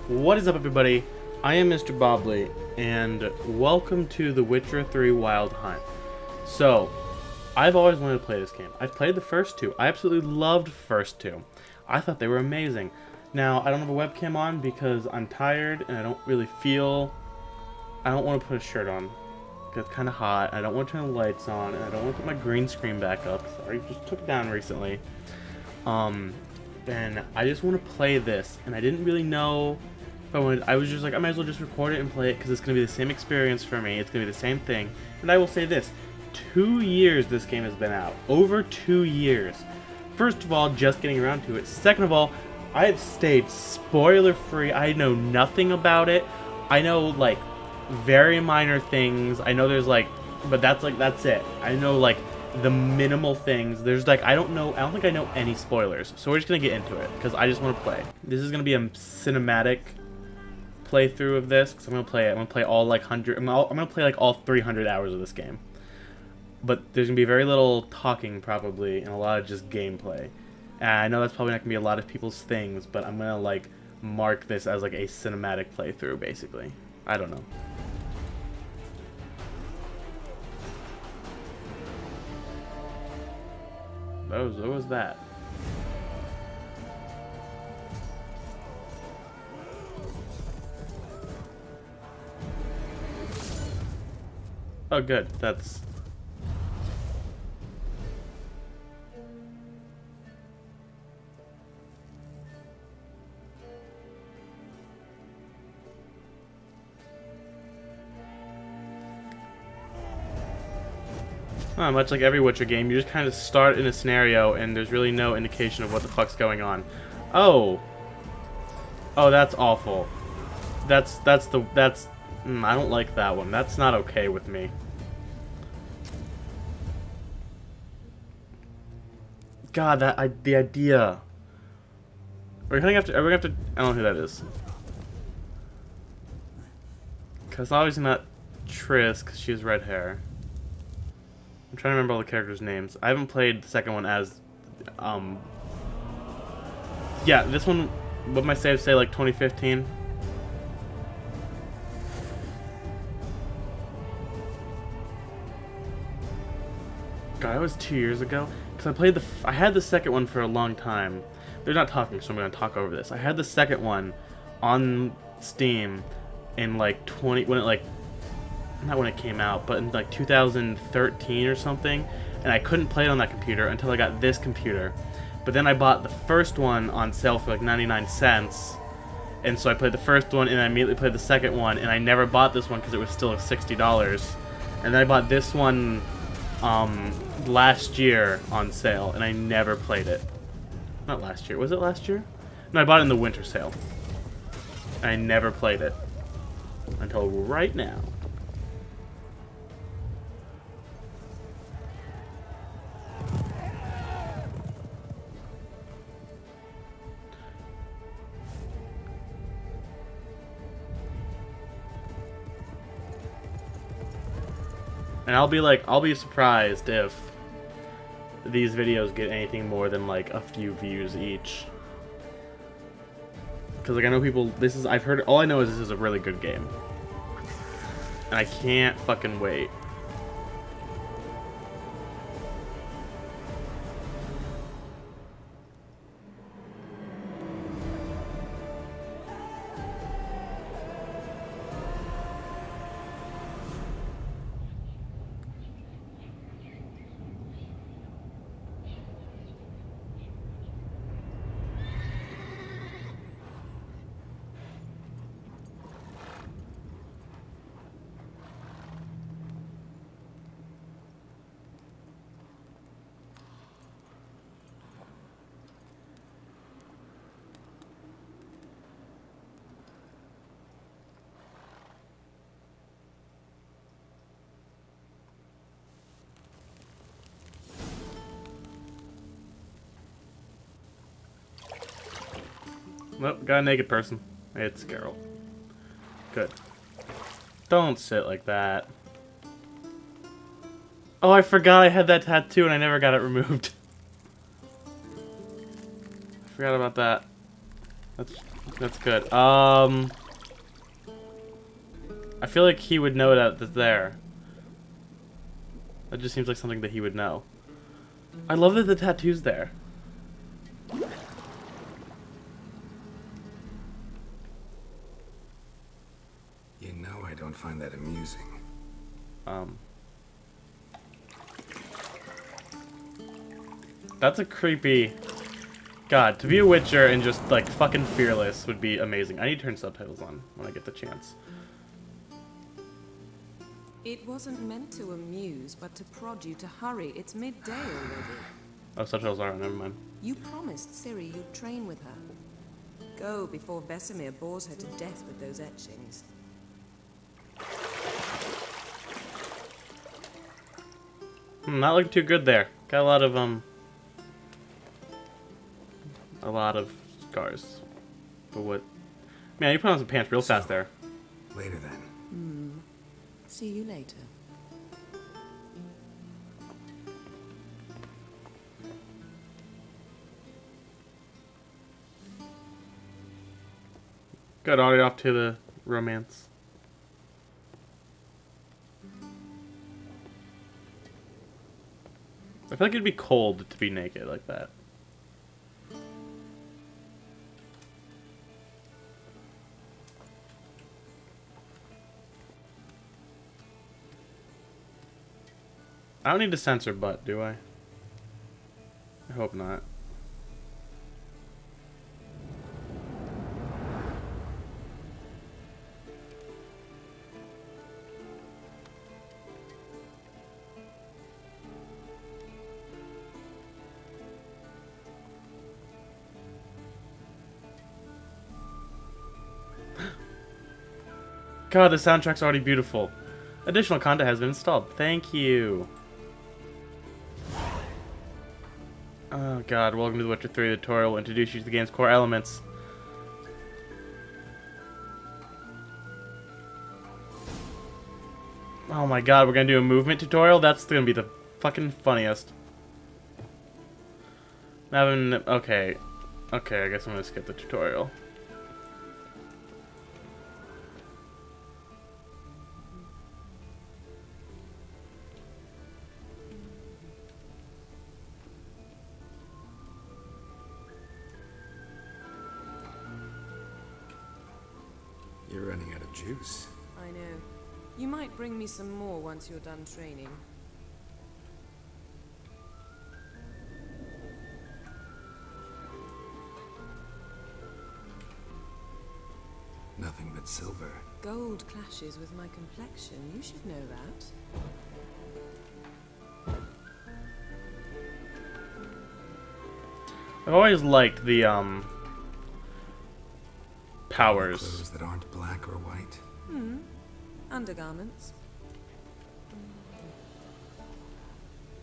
What is up, everybody? I am Mr. Bobley, and welcome to The Witcher 3 Wild Hunt. So, I've always wanted to play this game. I've played the first two. I absolutely loved the first two. I thought they were amazing. Now, I don't have a webcam on because I'm tired and I don't really feel... I don't want to put a shirt on. It's kind of hot. I don't want to turn the lights on, and I don't want to put my green screen back up. Sorry, just took it down recently. And I just want to play this, and I didn't really know if I wanted. I was just like, I might as well just record it and play it because it's going to be the same experience for me. It's going to be the same thing. And I will say this: 2 years this game has been out. Over 2 years. First of all, just getting around to it. Second of all, I have stayed spoiler free. I know nothing about it. I know like very minor things. I know there's like, but that's it. I know like the minimal things. There's like, I don't think I know any spoilers. So we're just gonna get into it because I just want to play. This is gonna be a cinematic playthrough of this because I'm gonna play it. I'm gonna play all like 100. I'm gonna play like all 300 hours of this game. But there's gonna be very little talking probably and a lot of just gameplay. And I know that's probably not gonna be a lot of people's things, but I'm gonna like mark this as like a cinematic playthrough basically. I don't know. What was that? Oh, good. That's... much like every Witcher game, you just kind of start in a scenario and there's really no indication of what the fuck's going on. Oh, that's awful. I don't like that one. That's not okay with me. God, the idea. Are we gonna have to? I don't know who that is. Cause obviously not Triss, cause she has red hair. I'm trying to remember all the characters' names. I haven't played the second one as, yeah, this one, what my save say, like 2015? God, that was 2 years ago. Because I had the second one for a long time. They're not talking, so I'm going to talk over this. I had the second one on Steam in like not when it came out, but in like 2013 or something, and I couldn't play it on that computer until I got this computer. But then I bought the first one on sale for like 99 cents, and so I played the first one, and I immediately played the second one, and I never bought this one because it was still $60. And then I bought this one last year on sale, and I never played it. Not last year. Was it last year? No, I bought it in the winter sale. I never played it until right now. And I'll be surprised if these videos get anything more than like a few views each. Cause like I know people, all I know is this is a really good game. And I can't fucking wait. Nope, got a naked person. It's Geralt. Good. Don't sit like that. Oh, I forgot I had that tattoo and I never got it removed. I forgot about that. That's That's good. I feel like he would know that that's there. That just seems like something that he would know. I love that the tattoo's there. You know I don't find that amusing. That's a creepy... God, to be a Witcher and just, like, fucking fearless would be amazing. I need to turn subtitles on when I get the chance. It wasn't meant to amuse, but to prod you to hurry. It's midday already. Oh, subtitles are on, never mind. You promised Ciri you'd train with her. Go before Vesemir bores her to death with those etchings. Not looking too good there. Got a lot of scars. But what? Man, you put on some pants real fast there. Later then. See you later. Got already off to the romance. I feel like it'd be cold to be naked like that. I don't need to censor butt, do I? I hope not. God, the soundtrack's already beautiful. Additional content has been installed. Thank you. Oh god, welcome to the Witcher 3 tutorial. We'll introduce you to the game's core elements. Oh my god, we're gonna do a movement tutorial? That's gonna be the fucking funniest. Okay. Okay, I guess I'm gonna skip the tutorial. You're running out of juice. I know. You might bring me some more once you're done training. Nothing but silver. Gold clashes with my complexion. You should know that. I've always liked the, powers. Clothes that aren't black or white. Undergarments.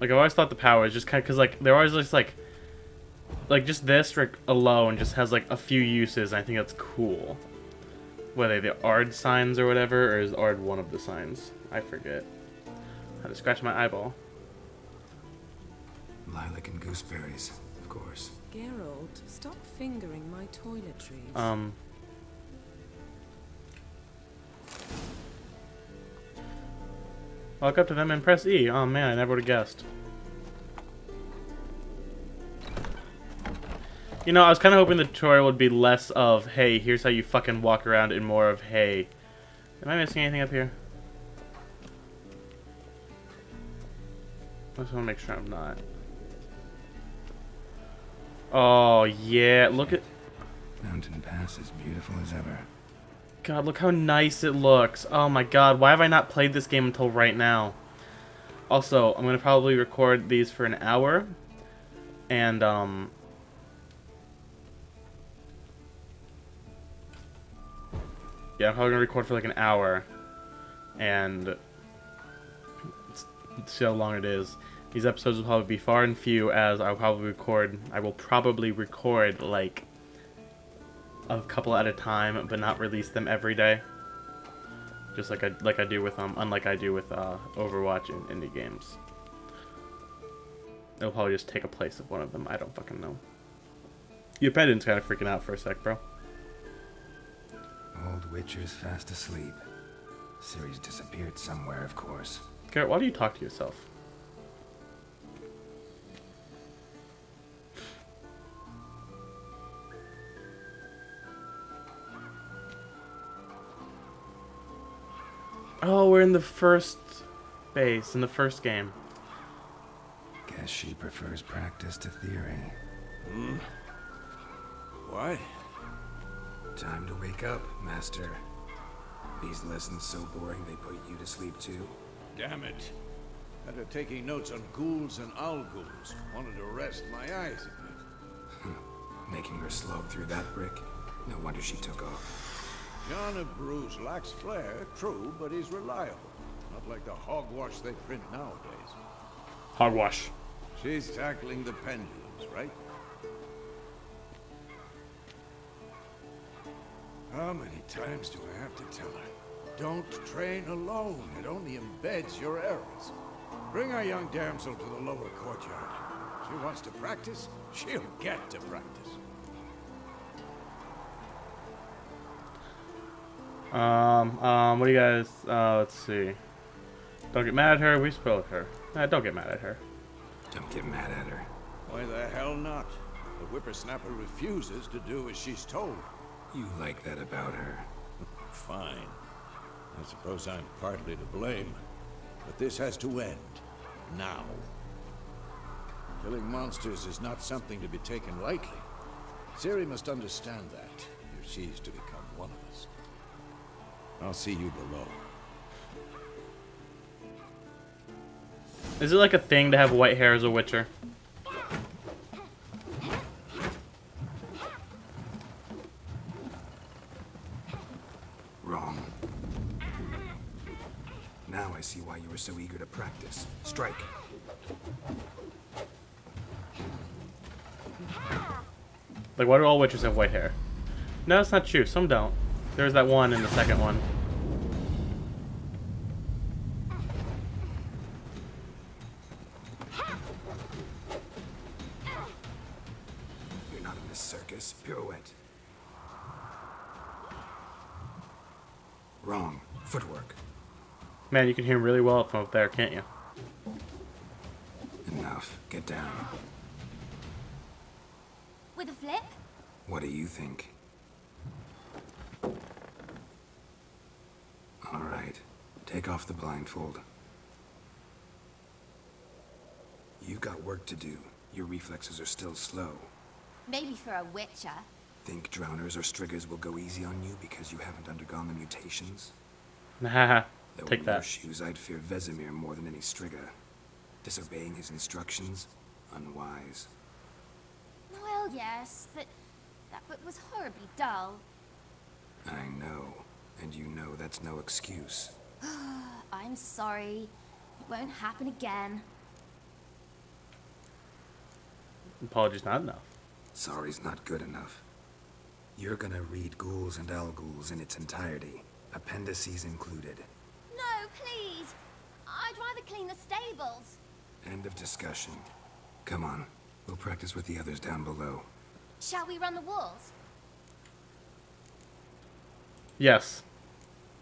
Like, I've always thought the powers just kind of, because, like, they're always just, like, just this alone just has, like, a few uses, and I think that's cool. Whether the Ard signs or whatever, or is Ard one of the signs? I forget. I had to scratch my eyeball. Lilac and gooseberries, of course. Geralt, stop fingering my toiletries. Walk up to them and press E. Oh man, I never would have guessed. You know, I was kind of hoping the tutorial would be less of, hey, here's how you fucking walk around, and more of, hey. Am I missing anything up here? I just want to make sure I'm not. Oh, yeah, look at... Mountain Pass is beautiful as ever. God, look how nice it looks. Oh my god, why have I not played this game until right now? Also, I'm going to probably record these for an hour. And, yeah, I'm probably going to record for like an hour. And see how long it is. These episodes will probably be far and few, as I will probably record like a couple at a time, but not release them every day. Just like I do with unlike I do with Overwatch and indie games. It'll probably just take a place of one of them. I don't fucking know. Your pendant's kind of freaking out for a sec, bro. old Witcher's fast asleep. Ciri's disappeared somewhere, of course. Garrett, why do you talk to yourself? Oh, we're in the first base, in the first game. Guess she prefers practice to theory. What? Time to wake up, Master. These lessons so boring they put you to sleep too. Damn it. After taking notes on ghouls and owl-ghouls, wanted to rest my eyes a bit. Making her slog through that brick? No wonder she took off. John of Bruges lacks flair, true, but he's reliable. Not like the hogwash they print nowadays. Hogwash. She's tackling the pendulums, right? How many times do I have to tell her? Don't train alone. It only embeds your errors. Bring our young damsel to the lower courtyard. She wants to practice, she'll get to practice. What do you guys, let's see. Don't get mad at her, we spoiled her. Don't get mad at her. Don't get mad at her. Why the hell not? The whippersnapper refuses to do as she's told. You like that about her. Fine. I suppose I'm partly to blame. But this has to end. Now. Killing monsters is not something to be taken lightly. Ciri must understand that, if she's to become one of us. I'll see you below. Is it like a thing to have white hair as a Witcher? Wrong. Now I see why you were so eager to practice. Strike. Like, why do all Witchers have white hair? No, it's not true. Some don't. There's that one in the second one. You're not in this circus. Pirouette. Wrong. Footwork. Man, you can hear him really well from up there, can't you? Enough. Get down. With a flip? What do you think? All right. Take off the blindfold. You've got work to do. Your reflexes are still slow. Maybe for a witcher. Think drowners or striggers will go easy on you because you haven't undergone the mutations? Haha. Though Take in your that. shoes, I'd fear Vesemir more than any strigger. Disobeying his instructions? Unwise. Well, yes, but that book was horribly dull. I know. And you know that's no excuse. I'm sorry. It won't happen again. Apologies not enough. Sorry's not good enough. You're gonna read Ghouls and Owl-Ghouls in its entirety, appendices included. No, please! I'd rather clean the stables. End of discussion. Come on, we'll practice with the others down below. Shall we run the walls? Yes.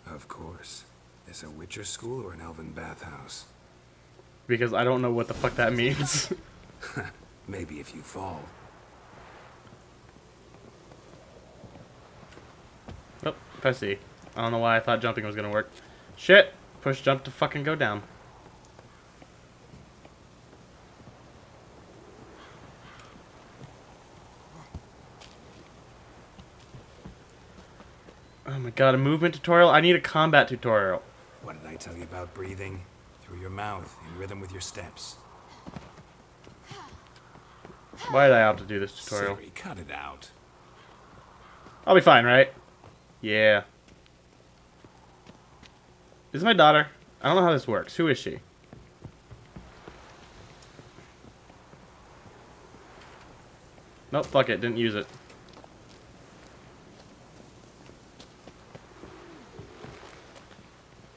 Of course. Is a Witcher school or an elven bathhouse? Because I don't know what the fuck that means. Maybe if you fall. Oh, press E. I don't know why I thought jumping was gonna work. Shit! Push jump to fucking go down. Oh my god, a movement tutorial? I need a combat tutorial. What did I tell you about breathing? Through your mouth, in rhythm with your steps. Why did I opt to do this tutorial? Ciri, cut it out. I'll be fine, right? Yeah. Is this my daughter? I don't know how this works. Who is she? Nope, fuck it. Didn't use it.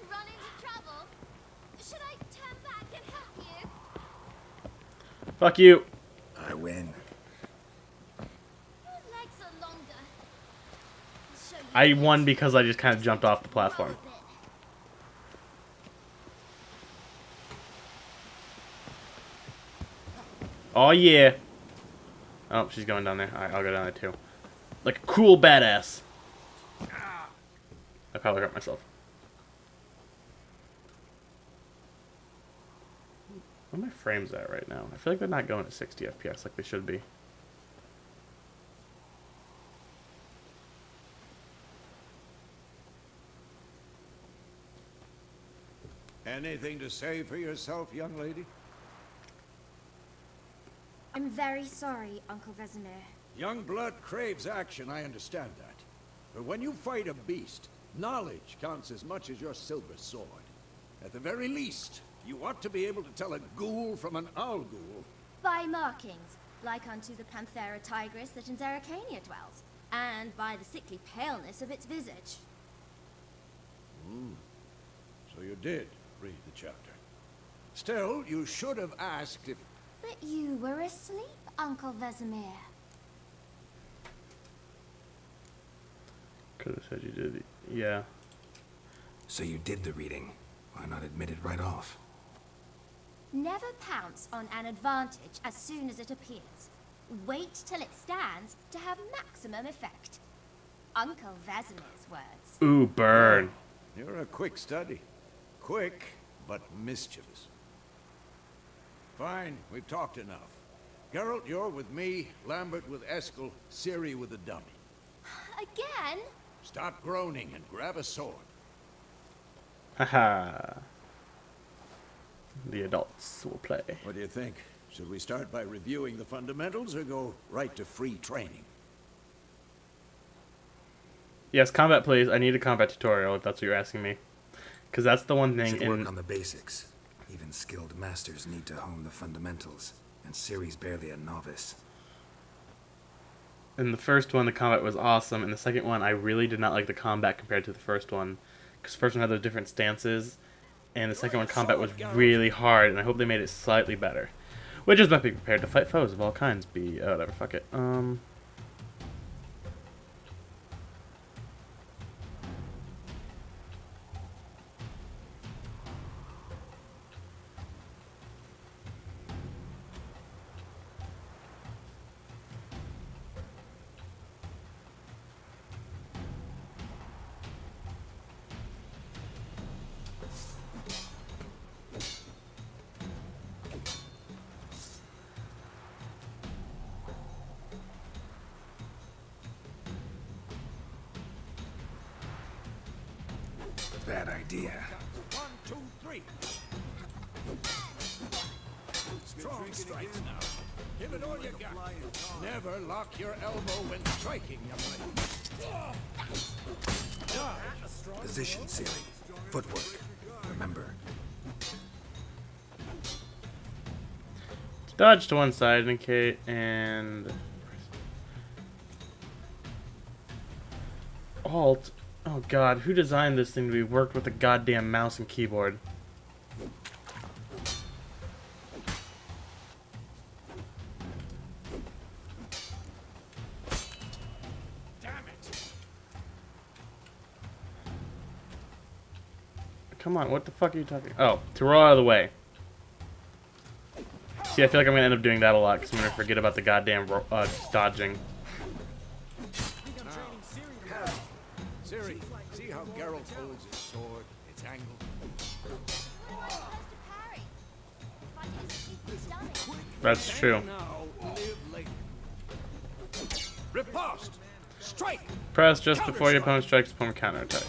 Run into trouble? Should I turn back and help you? Fuck you. I win. Your legs are longer. I'll show you I won because I just kind of jumped off the platform. Oh yeah. Oh, she's going down there. Alright, I'll go down there too. Like a cool badass. I probably hurt myself. Where are my frames at right now? I feel like they're not going at 60 FPS like they should be. Anything to say for yourself, young lady? I'm very sorry, Uncle Vesemir. Young blood craves action, I understand that. But when you fight a beast, knowledge counts as much as your silver sword. At the very least, you ought to be able to tell a ghoul from an owl ghoul. By markings, like unto the Panthera tigris that in Zeracania dwells, and by the sickly paleness of its visage. So you did read the chapter. Still, you should have asked if... But you were asleep, Uncle Vesemir. Could have said you did. Yeah. So you did the reading. Why not admit it right off? Never pounce on an advantage as soon as it appears. Wait till it stands to have maximum effect. Uncle Vesemir's words. Ooh, burn. You're a quick study. Quick, but mischievous. Fine, we've talked enough. Geralt, you're with me, Lambert with Eskel, Ciri with the dummy. Again? Stop groaning and grab a sword. Haha. The adults will play. What do you think? Should we start by reviewing the fundamentals or go right to free training? Yes, combat please. I need a combat tutorial if that's what you're asking me. Because that's the one thing Should work in... on the basics. Even skilled masters need to hone the fundamentals, and Ciri's barely a novice. In the first one, the combat was awesome. In the second one, I really did not like the combat compared to the first one. Because the first one had those different stances, and the second one, combat was really hard, and I hope they made it slightly better. Which is about being prepared to fight foes of all kinds. Whatever, fuck it. Bad idea. 1, 2, 3. Strong strikes now. Give it all you got. Never lock your elbow when striking, young lady. Dodge. Position, Ciri. Footwork. Remember. Dodge to one side, indicate, and... Alt. Oh god, who designed this thing to be worked with a goddamn mouse and keyboard? Damn it. Come on, what the fuck are you talking? Oh, to roll out of the way. See, I feel like I'm gonna end up doing that a lot because I'm gonna forget about the goddamn dodging. Ciri, see how Geralt holds his sword? It's angled. That's true. Now, live later. Riposte! Strike! Press just before your opponent strikes, perform a counterattack.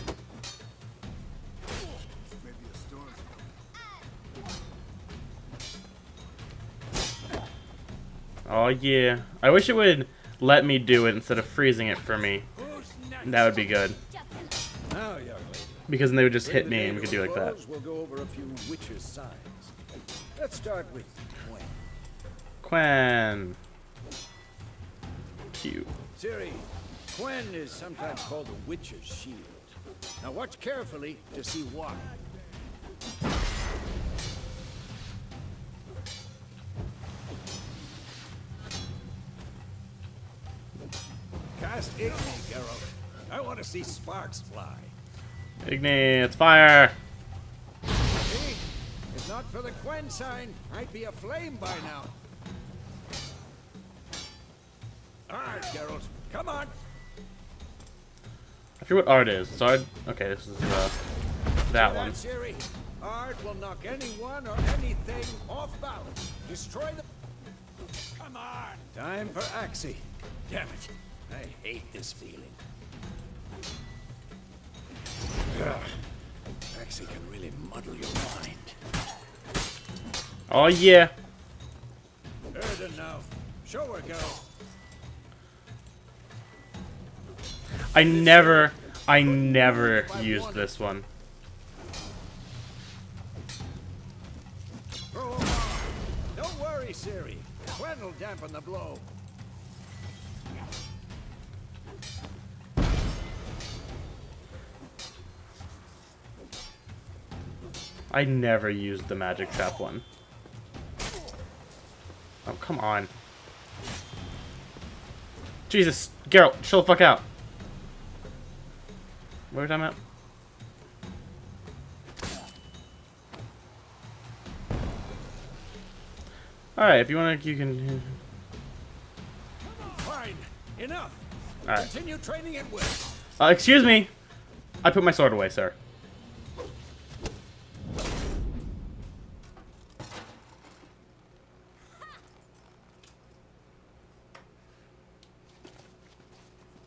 Oh yeah. I wish it would let me do it instead of freezing it for me. That would be good. Now, young lady. Because then they would just hit me and we could do like that. We'll go over a few witches' signs. Let's start with Gwen. Quen. Q. Ciri, Gwen is sometimes called the witch's shield. Now watch carefully to see why. Cast Igni, Geralt. I want want to see sparks fly. Ignite, it's fire! See? If not for the Quen sign, I'd be aflame by now. Alright, Geralt, come on! I forget what art is. So okay, this is that one. Ciri? Art will knock anyone or anything off balance. Destroy the... Come on! Time for Axie. Damn it. I hate this feeling. Ugh. Axie can really muddle your mind. Oh yeah. Erden now. Show her, go. I never used this one. Throw him off. Don't worry, Ciri. Quen will dampen the blow. I never used the magic trap one. Oh, come on. Jesus, Geralt, chill the fuck out. What are we talking about? Alright, if you want to, you can... Fine. Enough. Alright. Continue training at will. Excuse me. I put my sword away, sir.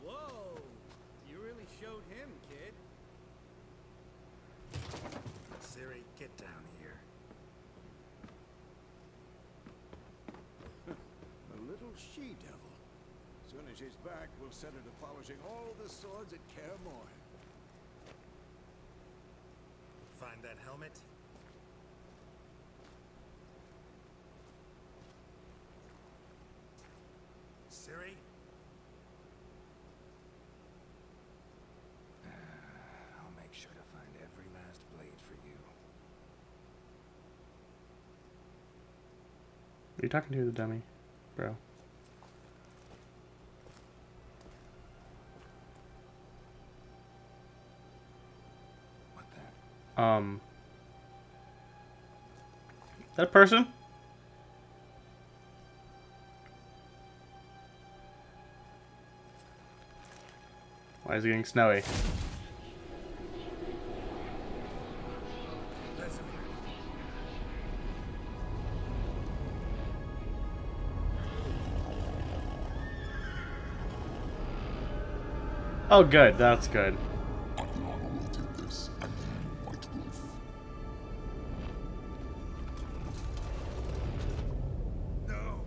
Whoa. You really showed him, kid. Ciri, get down here. A little she-devil. As soon as she's back, we'll set her to polishing all the swords at Kaer Morhen. Find that helmet? Ciri? I'll make sure to find every last blade for you. Are you talking to the dummy, bro? What then? That person? Why is it getting snowy? Oh, good. That's good. MacLeod awaited this, and you, White Wolf. No.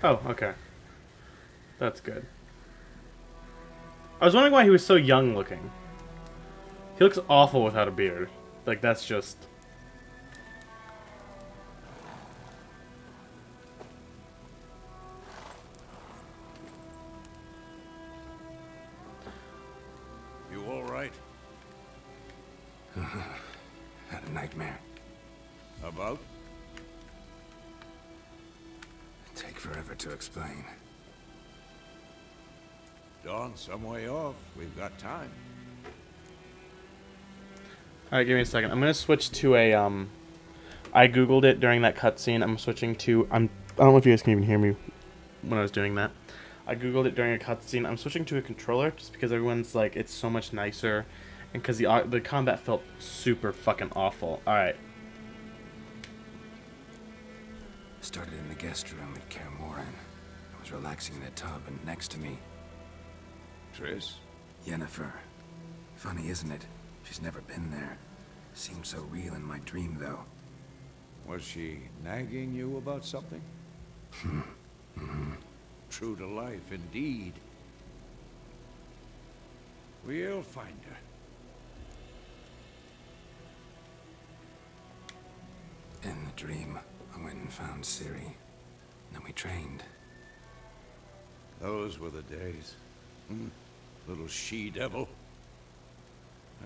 Oh, okay. That's good. I was wondering why he was so young looking. He looks awful without a beard. Like, that's just... You all right? Had a nightmare. About? Take forever to explain. Dawn's some way off. We've got time. Alright, give me a second. I'm gonna switch to a, I googled it during that cutscene. I'm switching to, I don't know if you guys can even hear me when I was doing that. I googled it during a cutscene. I'm switching to a controller just because everyone's like, it's so much nicer. And because the combat felt super fucking awful. Alright. Started in the guest room at Kaer Morhen. I was relaxing in a tub, and next to me, Triss? Yennefer. Funny, isn't it? She's never been there. Seemed so real in my dream, though. Was she nagging you about something? True to life, indeed. We'll find her. In the dream, I went and found Ciri. Then we trained. Those were the days. Little she-devil.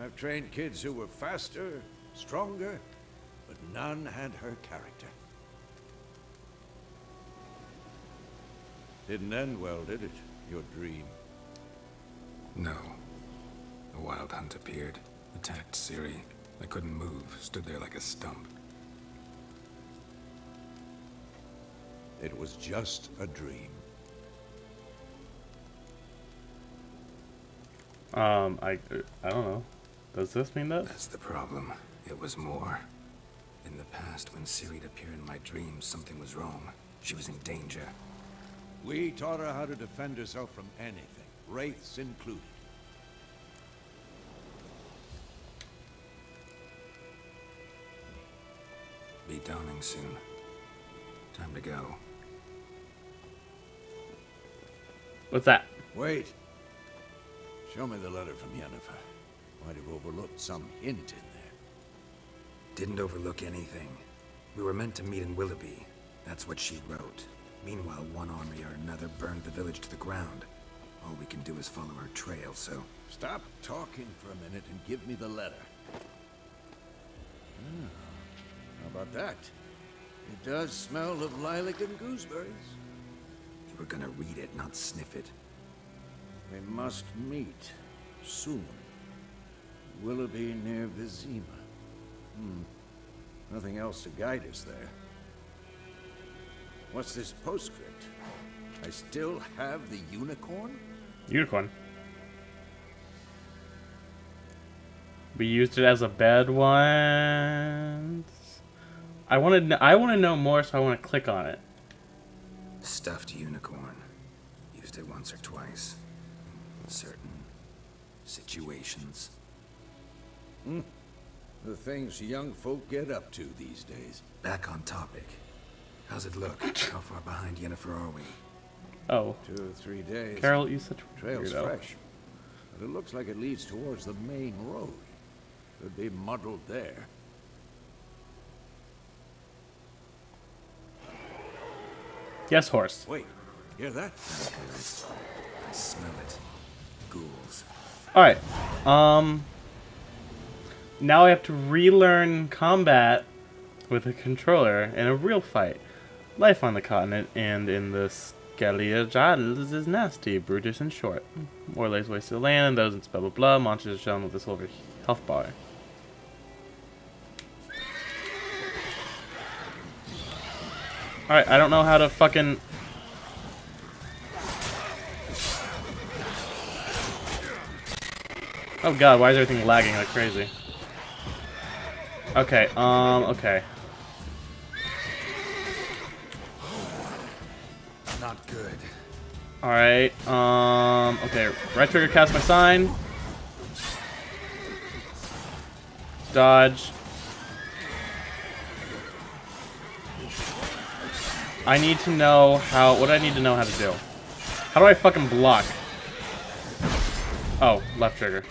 I've trained kids who were faster, stronger, but none had her character. Didn't end well, did it? Your dream. No. A wild hunt appeared, attacked Ciri. I couldn't move, stood there like a stump. It was just a dream. I don't know. Does this mean that? That's the problem. It was more. In the past, when Ciri'd appear in my dreams, something was wrong. She was in danger. We taught her how to defend herself from anything, wraiths included. Be dawning soon. Time to go. What's that? Wait. Show me the letter from Yennefer. Might have overlooked some hint in there. Didn't overlook anything. We were meant to meet in Willoughby. That's what she wrote. Meanwhile, one army or another burned the village to the ground. All we can do is follow her trail, so... Stop talking for a minute and give me the letter. How about that? It does smell of lilac and gooseberries. You were gonna read it, not sniff it. We must meet. Soon. Willoughby near Vizima. Nothing else to guide us there. What's this postscript? I still have the unicorn? Unicorn. We used it as a bed once. I want to know more, so I want to click on it. Stuffed unicorn. Used it once or twice. In certain situations. The things young folk get up to these days. Back on topic. How's it look? How far behind Yennefer are we? Oh, 2 or 3 days. Carol, you such a Trail's weirdo. fresh. But it looks like it leads towards the main road. Could be muddled there. Yes, horse. Wait, hear that? I smell it. Ghouls. Alright. Now I have to relearn combat with a controller in a real fight. Life on the continent and in the Scalia Isles is nasty, brutish, and short. More lays waste to the land, and those in blah blah blah. Monsters are shown with a silver health bar. Alright, I don't know how to fucking... Oh god, why is everything lagging like crazy? Okay, okay. Not good. Alright, okay. Right trigger, cast my sign. Dodge. I need to know how, what do I need to know how to do? How do I fucking block? Oh, left trigger.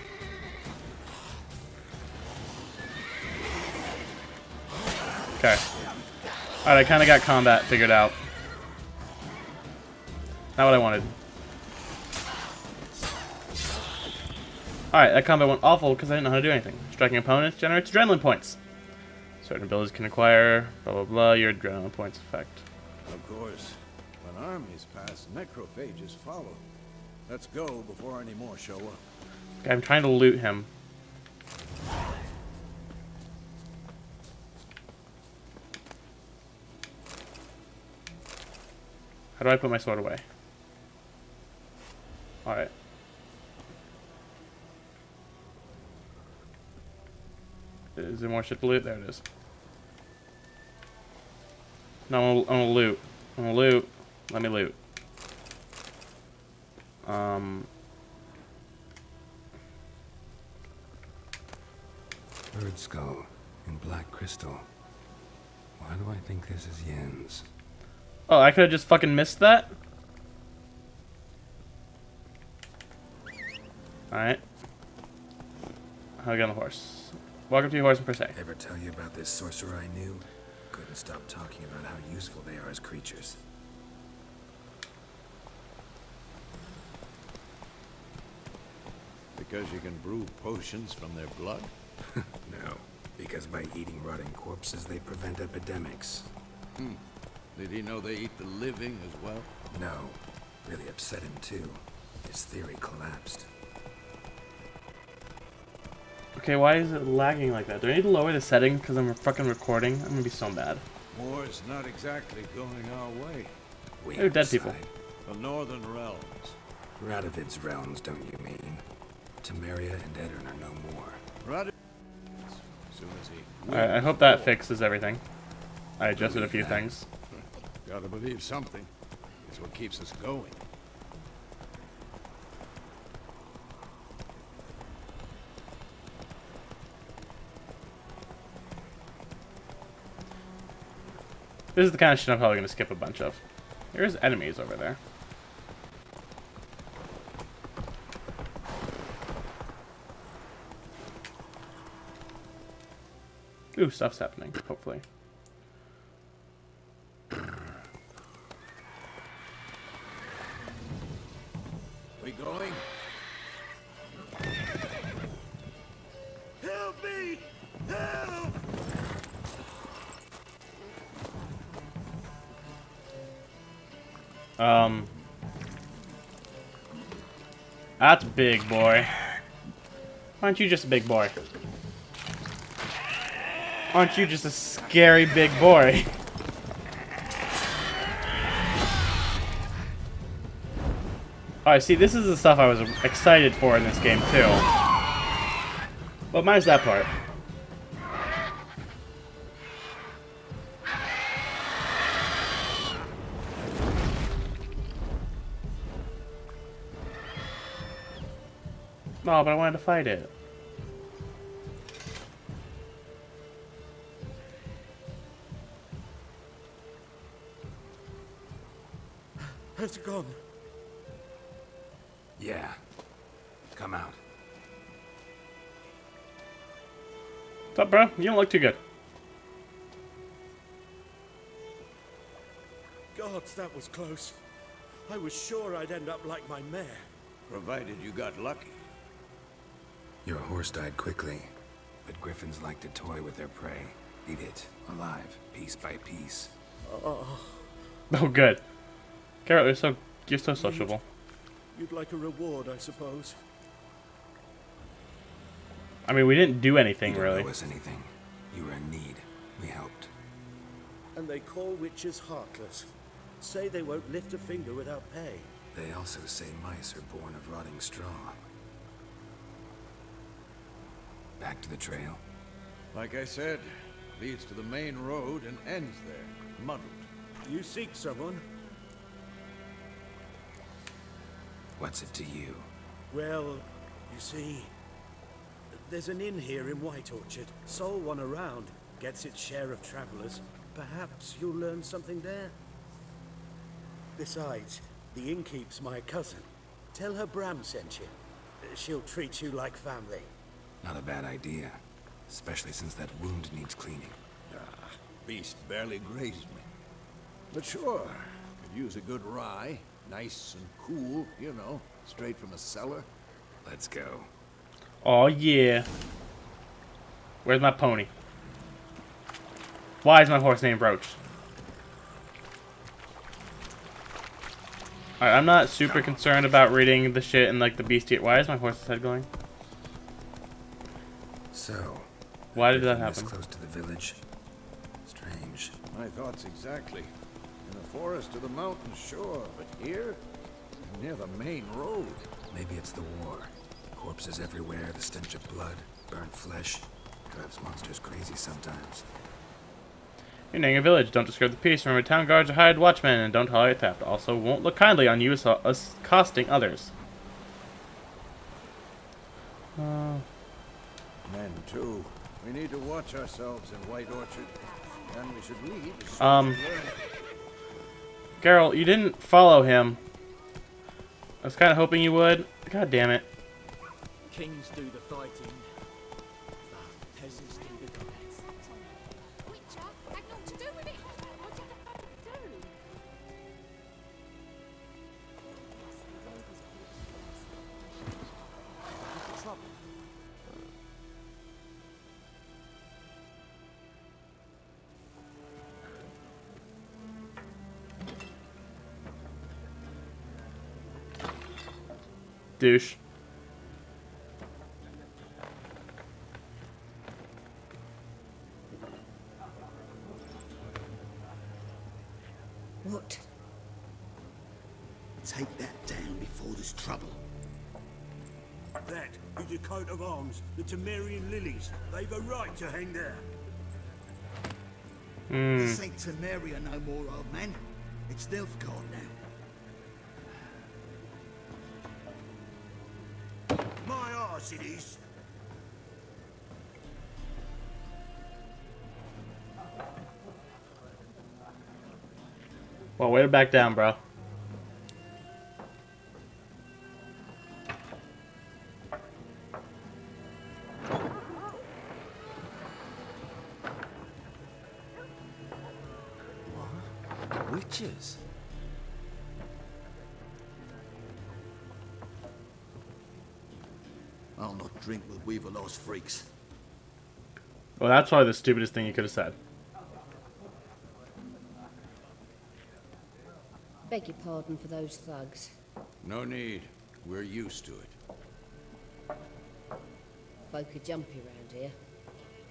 Okay. Alright, I kinda got combat figured out. Not what I wanted. Alright, that combat went awful because I didn't know how to do anything. Striking opponents generates adrenaline points. Certain abilities can acquire blah blah blah your adrenaline points effect. Of course. When armies pass, necrophages follow. Let's go before any more show up. Okay, I'm trying to loot him. How do I put my sword away? Alright. Is there more shit to loot? There it is. No, I'm gonna loot. I'm gonna loot. Let me loot. Bird skull in black crystal. Why do I think this is Yen's? Oh, I could have just fucking missed that? Alright. How on the horse? Welcome to your horse and per se. Ever tell you about this sorcerer I knew? Couldn't stop talking about how useful they are as creatures. The Because you can brew potions from their blood? No, because by eating rotting corpses, they prevent epidemics. Did he know they eat the living as well? No, really upset him too. His theory collapsed. Okay, why is it lagging like that? Do I need to lower the setting because I'm fucking recording? I'm gonna be so mad. War's not exactly going our way. They're dead people. The Northern Realms. Radovid's realms, don't you mean? Temeria and Edirn are no more. Right. As soon as he Alright, I hope that fixes everything. I adjusted a few things. Gotta believe something. It's what keeps us going. This is the kind of shit I'm probably gonna skip a bunch of. There's enemies over there. Ooh, stuff's happening, hopefully. We going? Help me! Help! That's big boy. Why aren't you just a big boy? Aren't you just a scary big boy? Alright, see, this is the stuff I was excited for in this game, too. But minus that part. No, but I wanted to fight it. Has it gone? Yeah. Come out. What's up, bro? You don't look too good. Gods, that was close. I was sure I'd end up like my mare. Provided you got lucky. Your horse died quickly, but griffins like to toy with their prey. Eat it, alive, piece by piece. Oh, good. Carol, you're so sociable. You'd like a reward, I suppose. I mean, we didn't do anything, You really. don't owe us anything. You were in need. We helped. And they call witches heartless. Say they won't lift a finger without pay. They also say mice are born of rotting straw. Back to the trail. Like I said, leads to the main road and ends there, muddled. You seek someone? What's it to you? Well, you see, there's an inn here in White Orchard. Sole one around, gets its share of travelers. Perhaps you'll learn something there. Besides, the innkeep's my cousin. Tell her Bram sent you. She'll treat you like family. Not a bad idea. Especially since that wound needs cleaning. Beast barely grazed me. But sure, could use a good rye. Nice and cool, you know, straight from a cellar. Let's go. Oh, yeah. Where's my pony? Why is my horse named Roach? Alright, I'm not super concerned about reading the shit in, like, the bestiary. Why is my horse's head going? So, Why did that griffin this happen? close to the village? Strange. My thoughts exactly. In the forest or the mountains, sure, but here? Near the main road. Maybe it's the war. Corpses everywhere, the stench of blood, burnt flesh. Drives monsters crazy sometimes. You're near a village. Don't disturb the peace. Remember, town guards are hired watchmen and don't tolerate theft. Also, won't look kindly on you accosting others. Men, too. We need to watch ourselves in White Orchard. And we should leave as soon as we learn. Geralt, you didn't follow him. I was kind of hoping you would. God damn it. Kings do the fighting. Peasants do the guns. Witcher had naught to do with it. What did the folk do? Try douche. What? Take that down before there's trouble. That is a coat of arms, the Temerian lilies. They've a right to hang there. This ain't Temeria no more, old man. It's Nilfgaard now. My arse it is. Well, way to back down, bro. Witches? I'll not drink with Weaverlaw's freaks. Well, that's probably the stupidest thing you could have said. Beg your pardon for those thugs. No need. We're used to it. Folk are jumpy round here.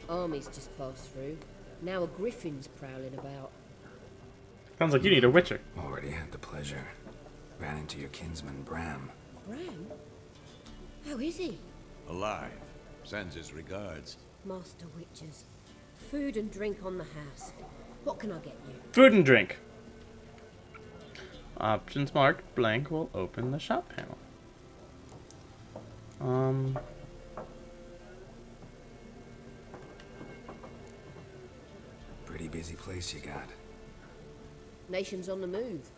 Armies just passed through. Now a griffin's prowling about. Sounds like you need a witcher. Already had the pleasure. Ran into your kinsman, Bram. Bram? How is he? Alive. Sends his regards. Master Witchers. Food and drink on the house. What can I get you? Food and drink. Options marked blank will open the shop panel. Pretty busy place you got. Nations on the move.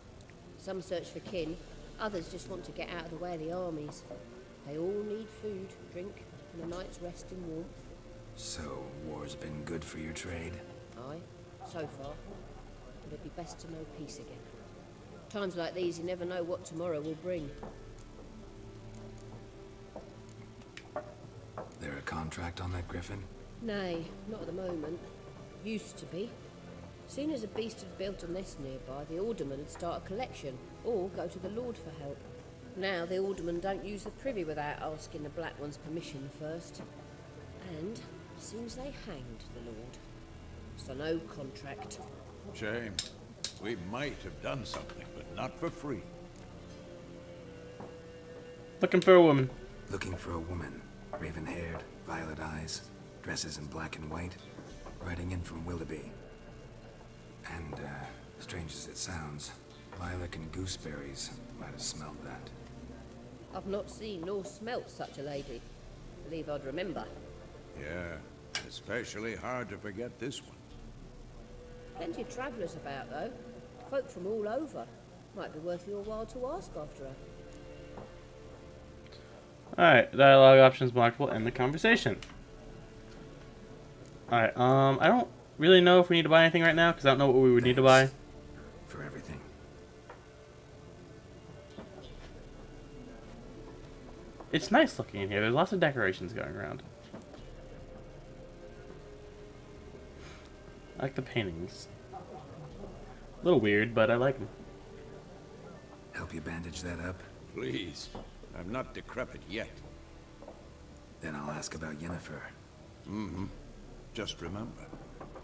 Some search for kin, others just want to get out of the way of the armies. They all need food, drink, and a night's rest in warmth. So, war's been good for your trade? Aye, so far. But it'd be best to know peace again. Times like these, you never know what tomorrow will bring. There a contract on that griffin? Nay, not at the moment. Used to be. Soon as a beast had built a nest nearby, the alderman would start a collection, or go to the Lord for help. Now the aldermen don't use the privy without asking the Black One's permission first. And seems they hanged the Lord. So no contract. Shame. We might have done something, but not for free. Looking for a woman. Looking for a woman. Raven-haired, violet eyes, dresses in black and white. Riding in from Willoughby. And, strange as it sounds, lilac and gooseberries might have smelled that. I've not seen nor smelt such a lady. Believe I'd remember. Yeah, especially hard to forget this one. Plenty of travellers about, though. Folk from all over. Might be worth your while to ask after her. Alright, dialogue options marked will end the conversation. Alright, I don't really know if we need to buy anything right now, because I don't know what we would need to buy. For everything. It's nice looking in here. There's lots of decorations going around. I like the paintings. A little weird, but I like them. Help you bandage that up? Please. I'm not decrepit yet. Then I'll ask about Yennefer. Mm-hmm. Just remember,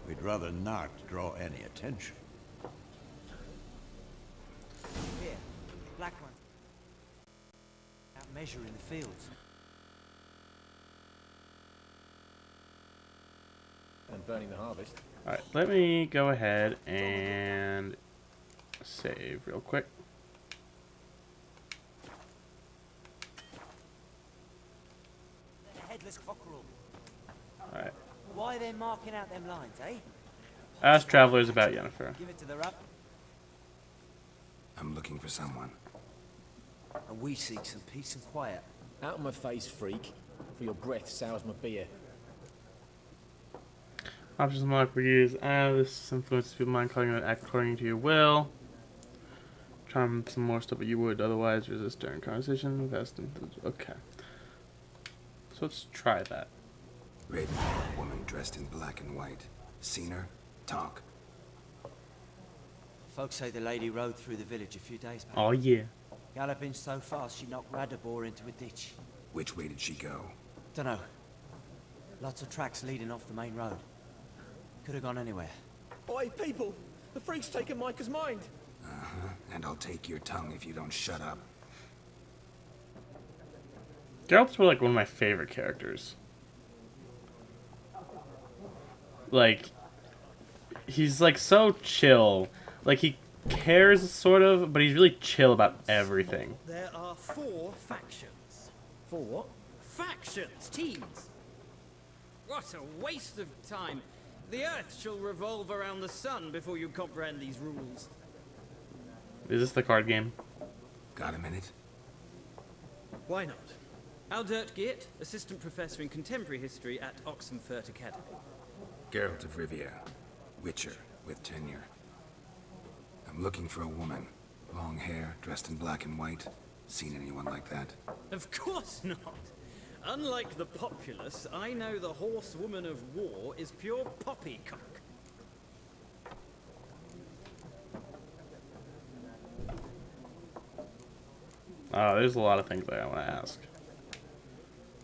we'd rather not draw any attention. Here, black one. Out measuring the fields. And burning the harvest. Alright, let me go ahead and save real quick. The headless cockerel. Alright. Why they're marking out them lines, eh? Ask travelers about Yennefer. Give it to the rub. I'm looking for someone. And we seek some peace and quiet. Out of my face, freak. For your breath sours my beer. Options marked for use. This influences people mind calling you and act according to your will. Charm some more stuff, but you would otherwise resist during conversation. Okay. So let's try that. Raven-haired woman dressed in black and white. Seen her? Talk. Folks say the lady rode through the village a few days back. Oh yeah. Galloping so fast she knocked Radabor into a ditch. Which way did she go? Dunno. Lots of tracks leading off the main road. Could have gone anywhere. Oi, people! The freak's taken Micah's mind! Uh-huh. And I'll take your tongue if you don't shut up. Geralt's like one of my favorite characters. Like, he's like so chill. Like, he cares sort of, but he's really chill about everything. There are 4 factions. 4 what? Factions, teams. What a waste of time. The Earth shall revolve around the sun before you comprehend these rules. Is this the card game? Got a minute? Why not? Aldert Geert, Assistant Professor in Contemporary History at Oxenfurt Academy. Geralt of Rivia. Witcher, with tenure. I'm looking for a woman. Long hair, dressed in black and white. Seen anyone like that? Of course not. Unlike the populace, I know the horsewoman of war is pure poppycock. Oh, there's a lot of things I want to ask.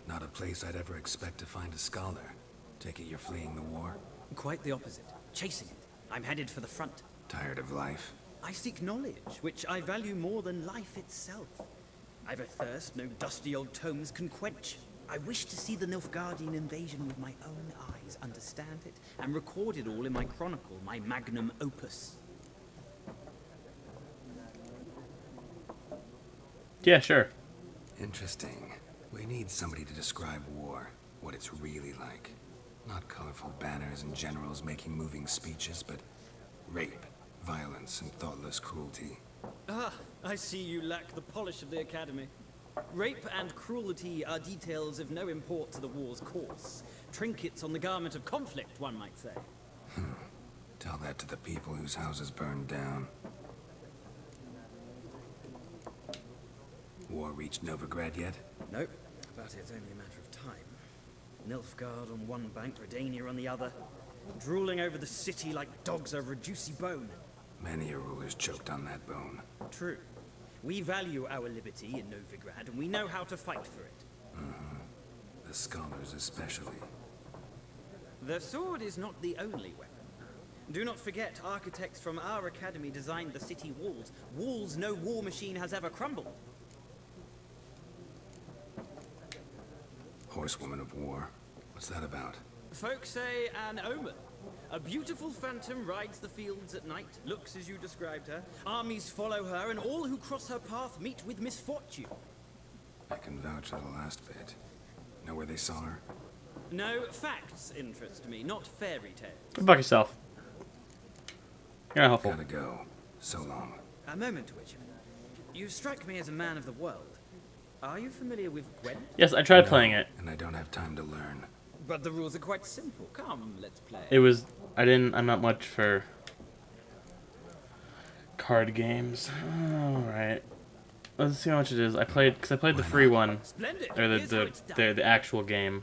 Not a place I'd ever expect to find a scholar. Take it you're fleeing the war? Quite the opposite. Chasing it. I'm headed for the front. Tired of life? I seek knowledge, which I value more than life itself. I've a thirst no dusty old tomes can quench. I wish to see the Nilfgaardian invasion with my own eyes, understand it, and record it all in my chronicle, my magnum opus. Yeah, sure. Interesting. We need somebody to describe war, what it's really like. Not colorful banners and generals making moving speeches, but rape, violence, and thoughtless cruelty. Ah, I see you lack the polish of the Academy. Rape and cruelty are details of no import to the war's course. Trinkets on the garment of conflict, one might say. Tell that to the people whose houses burned down. War reached Novigrad yet? Nope, but it's only a matter of time. Nilfgaard on one bank, Redania on the other, drooling over the city like dogs over a juicy bone. Many a ruler's choked on that bone. True. We value our liberty in Novigrad, and we know how to fight for it. The scholars especially. The sword is not the only weapon. Do not forget, architects from our academy designed the city walls. Walls no war machine has ever crumbled. Horsewoman of war. What's that about? Folks say an omen. A beautiful phantom rides the fields at night, looks as you described her. Armies follow her, and all who cross her path meet with misfortune. I can vouch for the last bit. Know where they saw her? No, facts interest me, not fairy tales. Go fuck yourself. You're not helpful. Gotta go. So long. A moment, Witcher. You strike me as a man of the world. Are you familiar with Gwent? Yes, I tried No, playing it. And I don't have time to learn. But the rules are quite simple. Come, let's play. It was... I'm not much for card games. Alright. Let's see how much it is. I played the free one. Splendid. Or Here's how it's done. the actual game.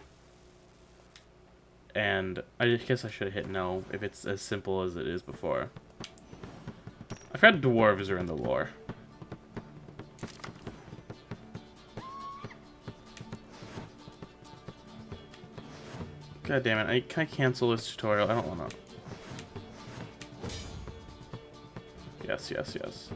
And I guess I should have hit no if it's as simple as it is before. I forgot dwarves are in the lore. God damn it, can I cancel this tutorial? I don't wanna. Yes, yes, yes.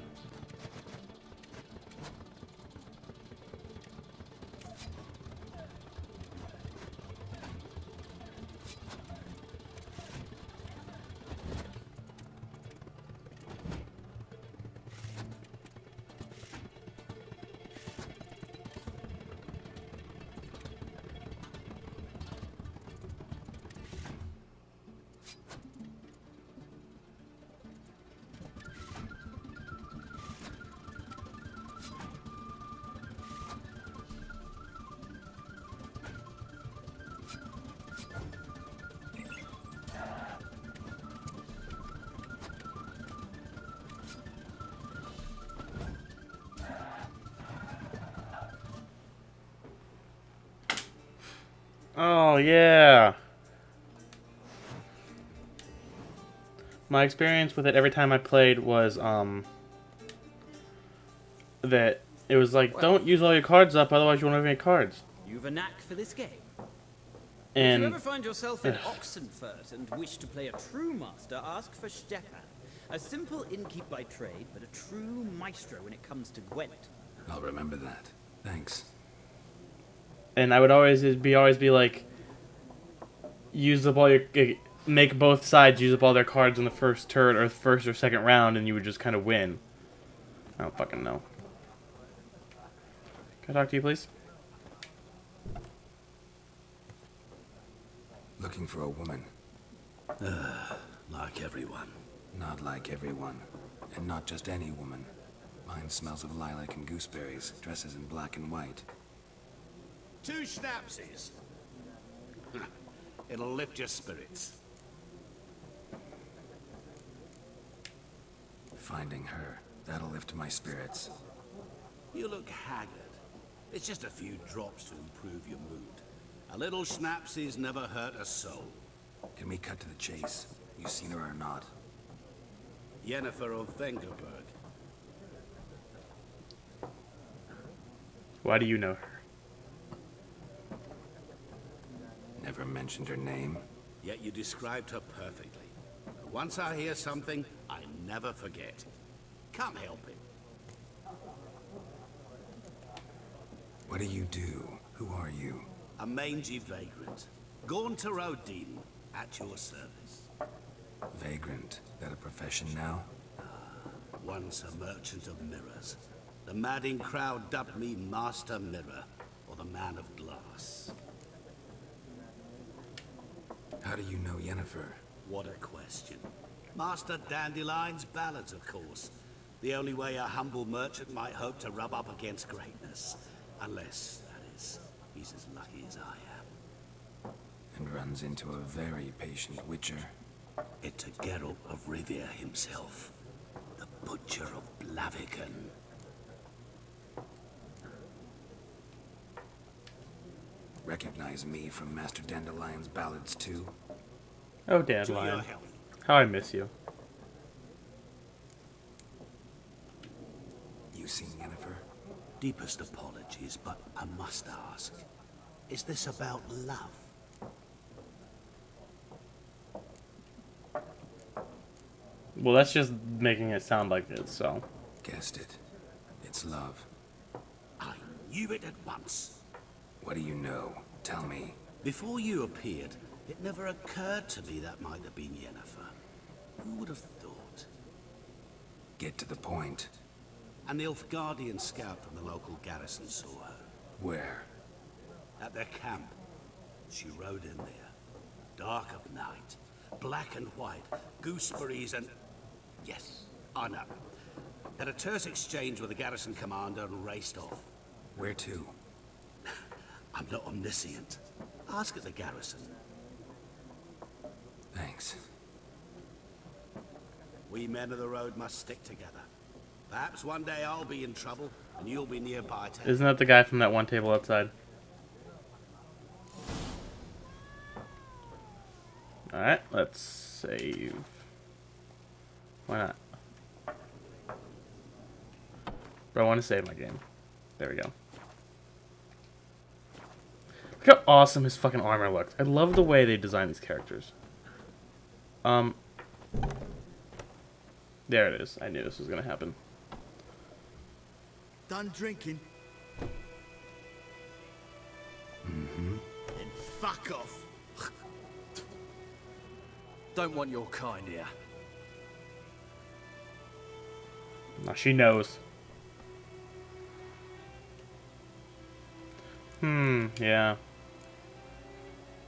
Oh, yeah. My experience with it every time I played was, that It was like, don't use all your cards up, otherwise you won't have any cards. You've a knack for this game. And If you ever find yourself in Oxenfurt and wish to play a true master, ask for Stepan. A simple innkeep by trade, but a true maestro when it comes to Gwent. I'll remember that. Thanks. And I would always be like, use up all your, make both sides use up all their cards in the first turn or first or second round, and you would just kind of win. I don't fucking know. Can I talk to you, please? Looking for a woman. Like everyone. Not like everyone. And not just any woman. Mine smells of lilac and gooseberries, dresses in black and white. 2 schnapsies. It'll lift your spirits. Finding her, that'll lift my spirits. You look haggard. It's just a few drops to improve your mood. A little schnapsies never hurt a soul. Can we cut to the chase? You seen her or not? Yennefer of Vengerberg. Why do you know her? Never mentioned her name. Yet you described her perfectly. Once I hear something, I never forget. Can't help it. What do you do? Who are you? A mangy vagrant. Gone to Rodin, at your service. Vagrant. That a profession now? Once a merchant of mirrors. The madding crowd dubbed me Master Mirror, or the Man of Glass. How do you know Yennefer? What a question. Master Dandelion's ballads, of course. The only way a humble merchant might hope to rub up against greatness. Unless, that is, he's as lucky as I am. And runs into a very patient witcher. It's a Geralt of Rivia himself. The Butcher of Blaviken. Recognize me from Master Dandelion's ballads too? Oh, Dandelion. How I miss you. You seen Yennefer? Deepest apologies, but I must ask. Is this about love? Well, that's just making it sound like it, so. Guessed it. It's love. I knew it at once. What do you know? Tell me. Before you appeared, it never occurred to me that might have been Yennefer. Who would have thought? Get to the point. An Nilfgaardian scout from the local garrison saw her. Where? At their camp. She rode in there. Dark of night. Black and white. Gooseberries and... Yes, I know. Had a terse exchange with the garrison commander and raced off. Where to? I'm not omniscient. Ask at the garrison. Thanks. We men of the road must stick together. Perhaps one day I'll be in trouble, and you'll be nearby to... Isn't that the guy from that one table outside? Alright, let's save. Why not? But I want to save my game. There we go. Look how awesome his fucking armor looks. I love the way they design these characters. There it is. I knew this was gonna happen. Done drinking? Mm-hmm. Then fuck off. Don't want your kind here. Now she knows. Yeah.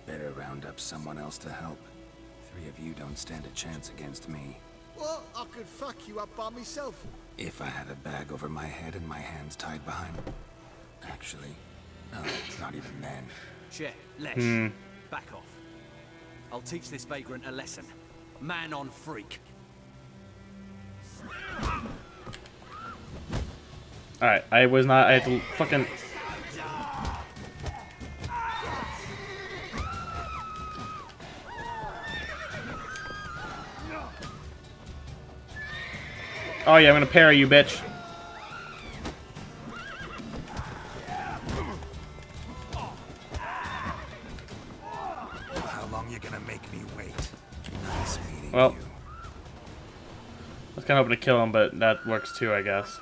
Better round up someone else to help. 3 of you don't stand a chance against me. Well, I could fuck you up by myself. If I had a bag over my head and my hands tied behind... Actually, no, not even then. Shit, Lesh. Back off. I'll teach this vagrant a lesson. Man on freak. Alright, I had to fucking... Oh yeah, I'm gonna parry you, bitch. Well, I was kind of hoping to kill him, but that works too, I guess.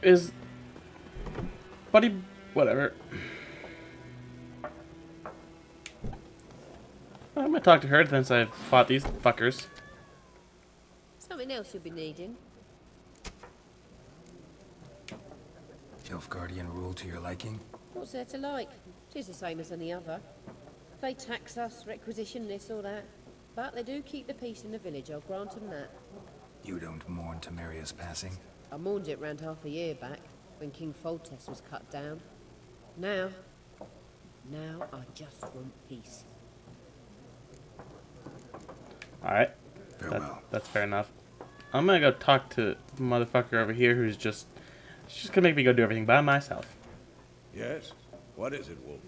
Is Buddy, whatever. I'm gonna talk to her since I've fought these fuckers. Something else you'll be needing. Nilfgaardian rule to your liking? What's there to like? Tis the same as any other. They tax us, requisition this or that. But they do keep the peace in the village, I'll grant them that. You don't mourn Temeria's passing? I mourned it round half a year back, when King Foltest was cut down. Now I just want peace. Alright. That's fair enough. I'm gonna go talk to the motherfucker over here who's just... She's gonna make me go do everything by myself. Yes? What is it, Wolf?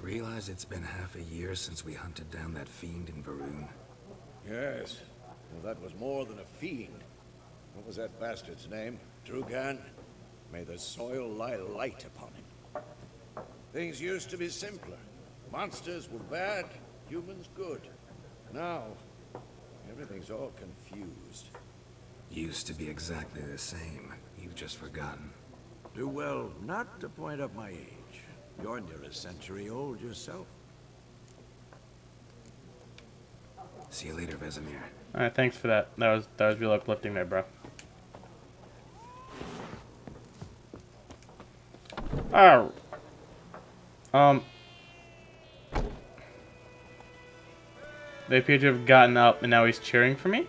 Realize it's been half a year since we hunted down that fiend in Varun? Yes. Well, that was more than a fiend. What was that bastard's name? Drugan? May the soil lie light upon him. Things used to be simpler. Monsters were bad, humans good. Now, everything's all confused. Used to be exactly the same. You've just forgotten. Do well not to point up my age. You're near a century old yourself. See you later, Vesemir. Alright, thanks for that. That was real uplifting there, bro. Oh. They appear to have gotten up and now he's cheering for me?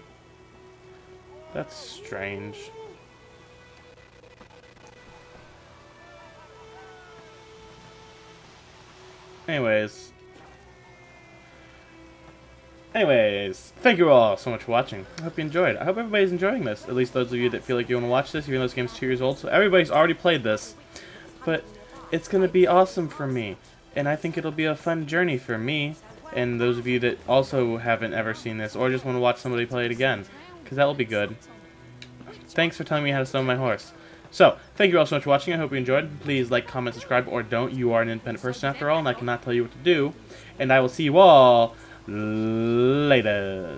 That's strange. Anyways, thank you all so much for watching. I hope you enjoyed. I hope everybody's enjoying this. At least those of you that feel like you want to watch this, even though this game's 2 years old. So everybody's already played this. But it's going to be awesome for me. And I think it'll be a fun journey for me. And those of you that also haven't ever seen this, or just want to watch somebody play it again. Because that will be good. Thanks for telling me how to summon my horse. So, thank you all so much for watching. I hope you enjoyed. Please like, comment, subscribe, or don't. You are an independent person after all, and I cannot tell you what to do. And I will see you all later.